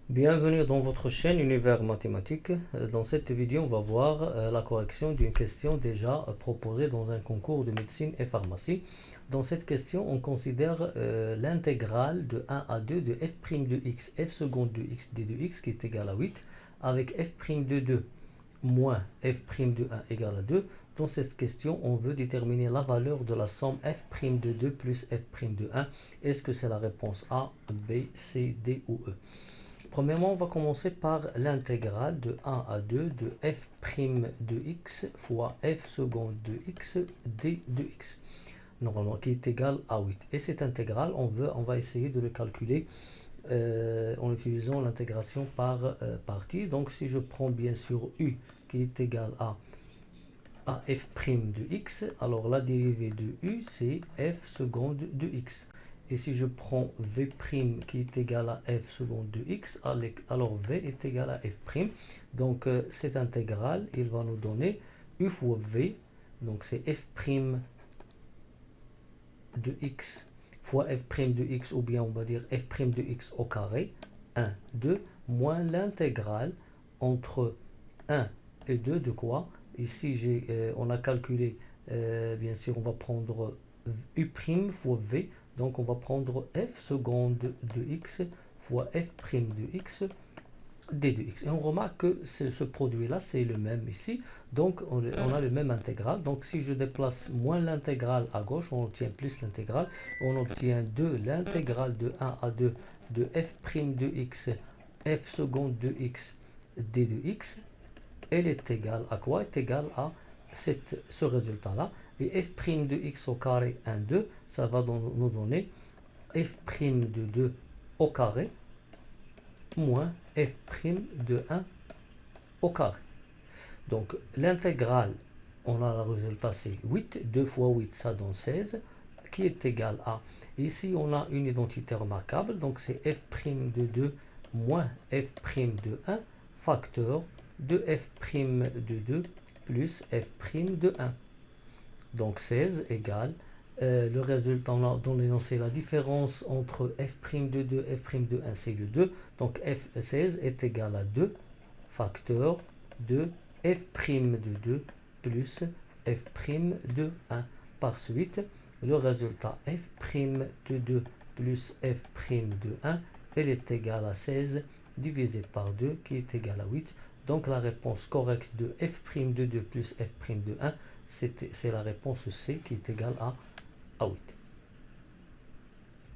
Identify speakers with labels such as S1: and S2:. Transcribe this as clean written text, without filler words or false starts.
S1: Bienvenue dans votre chaîne Univers Mathématique. Dans cette vidéo, on va voir la correction d'une question déjà proposée dans un concours de médecine et pharmacie. Dans cette question, on considère l'intégrale de 1 à 2 de f' de x, f seconde de x d de x qui est égal à 8, avec f' de 2 moins f' de 1 égale à 2. Dans cette question, on veut déterminer la valeur de la somme f' de 2 plus f' de 1. Est-ce que c'est la réponse A, B, C, D ou E? Premièrement, on va commencer par l'intégrale de 1 à 2 de f' de x fois f seconde de x d de x, normalement qui est égal à 8. Et cette intégrale, on va essayer de le calculer en utilisant l'intégration par partie. Donc si je prends bien sûr u qui est égal à f' de x, alors la dérivée de u c'est f seconde de x. Et si je prends v' qui est égal à f seconde de x, alors v est égal à f'. Donc cette intégrale, il va nous donner u fois v, donc c'est f' de x fois f' de x, ou bien on va dire f' de x au carré, 1, 2, moins l'intégrale entre 1 et 2 de quoi? Ici, on a calculé, bien sûr, on va prendre u' fois v, donc on va prendre f seconde de x fois f' de x d de x. Et on remarque que ce produit-là, c'est le même ici. Donc on a le même intégral. Donc si je déplace moins l'intégrale à gauche, on obtient plus l'intégrale. On obtient de l'intégrale de 1 à 2 de f' de x, f seconde de x, d de x. Elle est égale à quoi? Elle est égale à ce résultat-là. Et f' de x au carré 1, 2, ça va nous donner f' de 2 au carré moins f' de 1 au carré. Donc l'intégrale, on a le résultat, c'est 8. 2 fois 8, ça donne 16, qui est égal à... Ici, on a une identité remarquable, donc c'est f' de 2 moins f' de 1, facteur de f' de 2 plus f' de 1. Donc 16 égale, le résultat dans l'énoncé, la différence entre f' de 2 et f' de 1, c'est le 2. Donc f16 est égal à 2 facteur de f' de 2 plus f' de 1. Par suite, le résultat f' de 2 plus f' de 1, elle est égale à 16 divisé par 2 qui est égal à 8. Donc la réponse correcte de f' de 2 plus f' de 1, c'est la réponse C qui est égale à 8.